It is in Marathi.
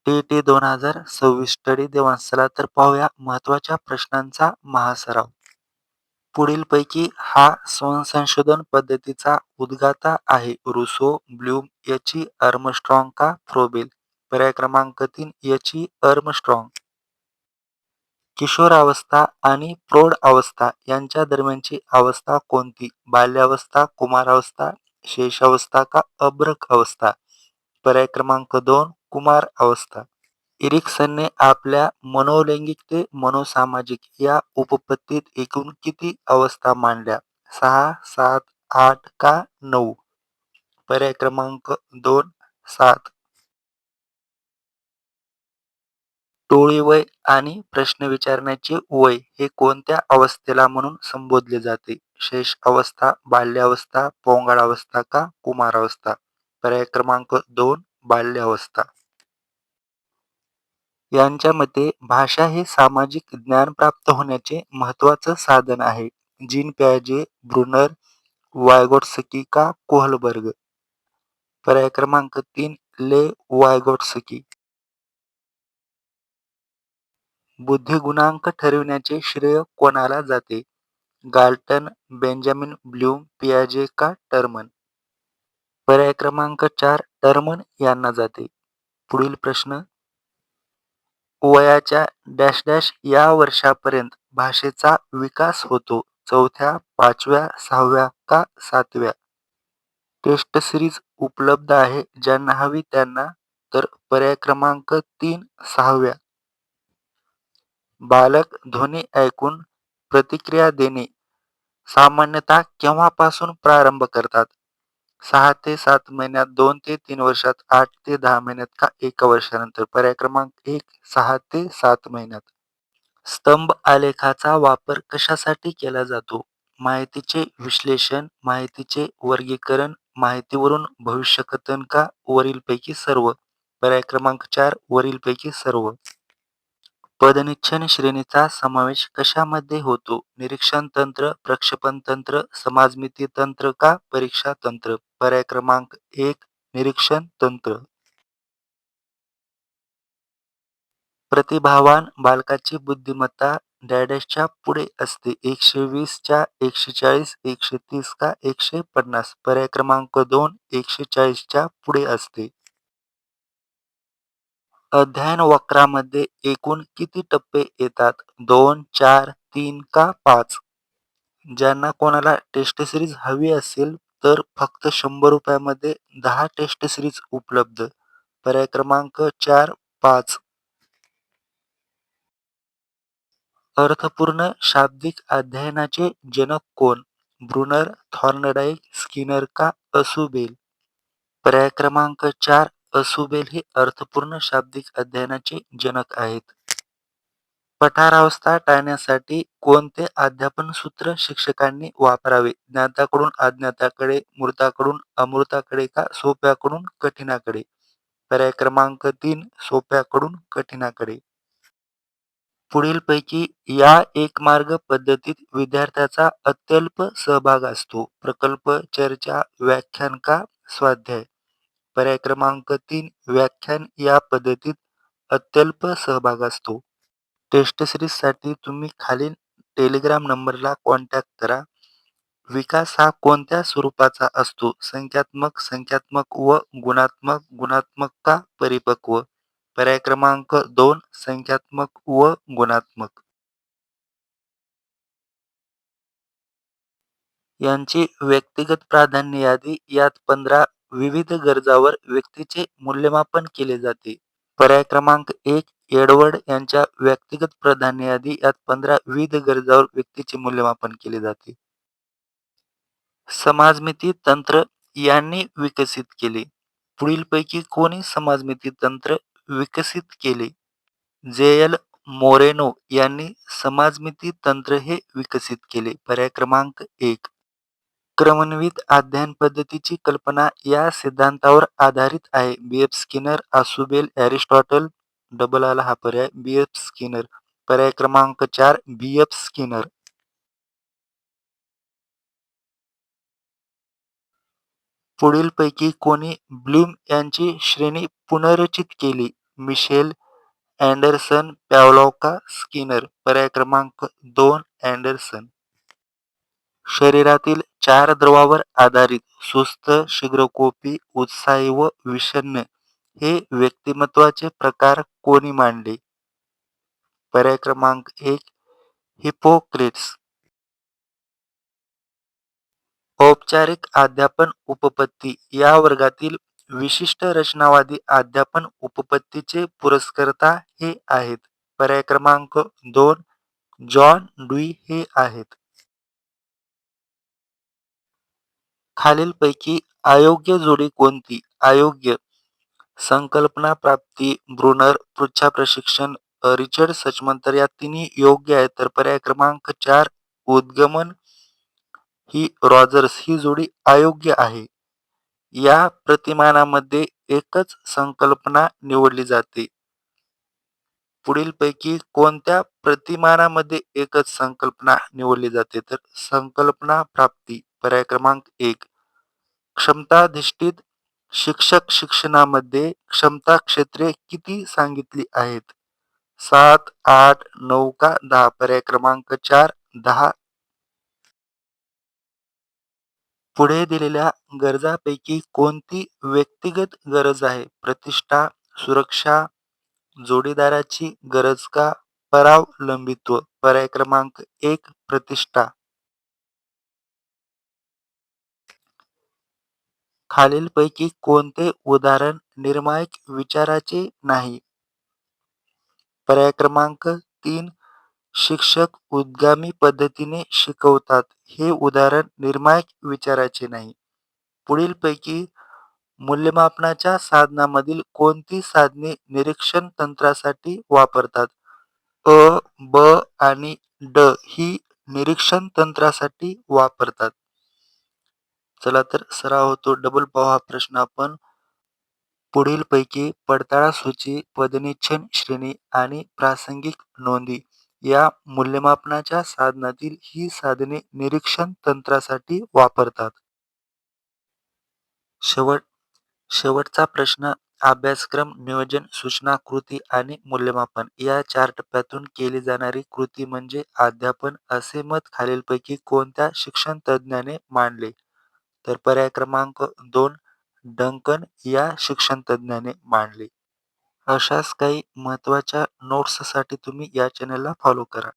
T-E-T 2026 study Devans. चला तर पाहूया महत्त्वाच्या प्रश्नांचा महासराव. पुढीलपैकी हा स्वयंसंशोधन पद्धतीचा उद्गाता आहे. रुसो, ब्लूम, एच. आर्मस्ट्राँग का फ्रोबेल? पर्याय क्रमांक 3 एच. आर्मस्ट्राँग. किशोरावस्था आणि प्रौढ अवस्था यांच्या दरम्यानची अवस्था कोणती? बाल्यावस्था, कुमारावस्था, शैशवावस्था का अभ्रक अवस्था? पर्याय क्रमांक 2 कुमार अवस्था. इरिक्सनने आपल्या मनोलैंगिक ते मनोसामाजिक या उपपत्तीत एकूण किती अवस्था मांडल्या? 6, 7, 8 का 9? पर्याय क्रमांक 2 7. टोळी वय आणि प्रश्न विचारण्याचे वय हे कोणत्या अवस्थेला म्हणून संबोधले जाते? शैश अवस्था, बाल्यावस्था, पौगंडावस्था का कुमारावस्था? पर्याय क्रमांक 2 बाल्यावस्था. यांच्या मते भाषा हे सामाजिक ज्ञान प्राप्त होण्याचे महत्त्वाचं साधन आहे. जीन पियाजे, ब्रुनर, वायगोट्स्की का कोहलबर्ग? पर्याय क्रमांक 3 ले वायगोट्स्की. बुद्धिगुणांक ठरविण्याचे श्रेय कोणाला जाते? गाल्टन, बेंजामिन ब्लूम, पियाजे का टर्मन? पर्याय क्रमांक 4 टर्मन यांना जाते. पुढील प्रश्न. वयाच्या डॅश डॅश या वर्षापर्यंत भाषेचा विकास होतो. 4थ्या, 5व्या, 6व्या का 7व्या? टेस्ट सिरीज उपलब्ध आहे ज्यांना हवी त्यांना. तर पर्याय क्रमांक 3 6व्या. बालक ध्वनी ऐकून प्रतिक्रिया देणे सामान्यतः केव्हापासून प्रारंभ करतात? 6 ते 7 महिन्यात, 2 ते 3 वर्षात, 8 ते 10 महिन्यात का 1 वर्षानंतर? पर्याय क्रमांक 1 6 ते 7 महिन्यात. स्तंभ आलेखाचा वापर कशासाठी केला जातो? माहितीचे विश्लेषण, माहितीचे वर्गीकरण, माहितीवरून भविष्यकथन का वरीलपैकी सर्व? पर्याय क्रमांक 4 वरीलपैकी सर्व. पदनिच्छन श्रेणीचा समावेश कशामध्ये होतो? निरीक्षण तंत्र, प्रक्षेपण तंत्र, समाजमिती तंत्र का परीक्षा तंत्र? पर्याय क्रमांक 1 निरीक्षण तंत्र. प्रतिभावान बालकाची बुद्धिमत्ता डॅशच्या पुढे असते. 120 च्या 140, 130 का 150? पर्याय क्रमांक 2 140 च्या पुढे असते. अध्ययन वक्रामध्ये एकूण किती टप्पे येतात? 2, 4, 3 का 5? ज्यांना कोणाला टेस्ट सिरीज हवी असेल तर फक्त 100 रुपयामध्ये 10 टेस्ट सिरीज उपलब्ध. पर्याय क्रमांक 4 5. अर्थपूर्ण शाब्दिक अध्ययनाचे जनक कोण? ब्रुनर, थॉर्नडाईक, स्किनर का असुबेल? पर्याय क्रमांक 4 असुबेल हे अर्थपूर्ण शाब्दिक अध्ययनाचे जनक आहेत. पठारावस्था टाळण्यासाठी कोणते अध्यापन सूत्र शिक्षकांनी वापरावे? ज्ञात्याकडून अज्ञात्याकडे, मूर्ताकडून अमूर्ताकडे का सोप्याकडून कठीणाकडे? पर्याय क्रमांक 3 सोप्याकडून कठीणाकडे. पुढीलपैकी या एक मार्ग पद्धतीत विद्यार्थ्याचा अत्यल्प सहभाग असतो. प्रकल्प, चर्चा, व्याख्यान का स्वाध्याय? पर्याय क्रमांक 3 व्याख्यान या पद्धतीत अत्यल्प सहभाग असतो. टेस्ट सिरीजसाठी तुम्ही खालील टेलिग्राम नंबरला कॉन्टॅक्ट करा. विकास हा कोणत्या स्वरूपाचा असतो? संख्यात्मक, संख्यात्मक व गुणात्मक, गुणात्मक का परिपक्व? पर्याय क्रमांक 2 संख्यात्मक व गुणात्मक. यांची व्यक्तिगत प्राधान्य यादी. यात 15 विविध गरजावर व्यक्तीचे मूल्यमापन केले जाते. पर्याय क्रमांक 1 एडवर्ड यांच्या व्यक्तिगत प्राधान्य यादी. यात 15 विविध गरजावर व्यक्तीचे मूल्यमापन केले जाते. समाजमिती तंत्र यांनी विकसित केले. पुढीलपैकी कोणी समाजमिती तंत्र विकसित केले? जे. मोरेनो यांनी समाजमिती तंत्र हे विकसित केले. पर्याय क्रमांक 1. क्रमन्वित अध्ययन पद्धतीची कल्पना या सिद्धांतावर आधारित आहे. B. Skinner, Ausubel, Aristotle. Double आला हा पर्याय. बी. स्किनर. पर्याय क्रमांक 4 बी. स्किनर. पुढीलपैकी कोणी ब्लूम यांची श्रेणी पुनर्रचित केली? मिशेल अँडरसन, पॅव्लोव्का, स्किनर. पर्याय क्रमांक 2 अँडरसन. शरीरातील 4 द्रवावर आधारित सुस्त, शीघ्रकोपी, उत्साही व विषण्ण हे व्यक्तिमत्वाचे प्रकार कोणी मांडले? पर्याय क्रमांक 1 हिप्पोक्रेट्स. औपचारिक अध्यापन उपपत्ती या वर्गातील विशिष्ट रचनावादी अध्यापन उपपत्तीचे पुरस्कर्ता हे आहेत. पर्याय क्रमांक 2 जॉन ड्यूई हे आहेत. खालीलपैकी अयोग्य जोडी कोणती? अयोग्य: संकल्पना प्राप्ती, ब्रुनर, पृच्छा प्रशिक्षण, रिचर्ड सचमन. तर या तिन्ही योग्य आहेत. तर पर्याय क्रमांक 4 उद्गमन ही रॉजर्स ही जोडी अयोग्य आहे. या प्रतिमानामध्ये एकच संकल्पना निवडली जाते. पुढीलपैकी कोणत्या प्रतिमानामध्ये एकच संकल्पना निवडली जाते? तर संकल्पना प्राप्ती. पर्याय क्रमांक 1 क्षमताधिष्ठित शिक्षक शिक्षणामध्ये क्षमता क्षेत्रे किती सांगितली आहेत? 7, 8, 9 का 10? पर्याय क्रमांक 4 10. पुढे दिलेल्या गरजांपैकी कोणती व्यक्तिगत गरज आहे? प्रतिष्ठा, सुरक्षा, जोडीदाराची गरज का परावलंबित्व? पर्याय क्रमांक 1 प्रतिष्ठा. खालीलपैकी कोणते उदाहरण निर्णायक विचाराचे नाही? पर्याय क्रमांक 3 शिक्षक उद्गामी पद्धतीने शिकवतात हे उदाहरण निर्णायक विचाराचे नाही. पुढीलपैकी मूल्यमापनाच्या साधनांमधील कोणती साधने निरीक्षण तंत्रासाठी वापरतात? अ, ब आणि ड ही निरीक्षण तंत्रासाठी वापरतात. चला तर सराव होतो. डबल पाहू हा प्रश्न आपण. पुढीलपैकी पडताळासूची, पदनिच्छन श्रेणी आणि प्रासंगिक नोंदी या मूल्यमापनाच्या साधनातील ही साधने निरीक्षण तंत्रासाठी वापरतात. शेवटचा प्रश्न. अभ्यासक्रम, नियोजन, सूचना, कृती आणि मूल्यमापन या 4 टप्प्यातून केली जाणारी कृती म्हणजे अध्यापन असे मत खालीलपैकी कोणत्या शिक्षण तज्ज्ञाने मांडले? तर पर्याय क्रमांक 2 डंकन या शिक्षण तज्ज्ञाने मांडले. अशाच काही महत्त्वाच्या नोट्ससाठी तुम्ही या चॅनलला फॉलो करा.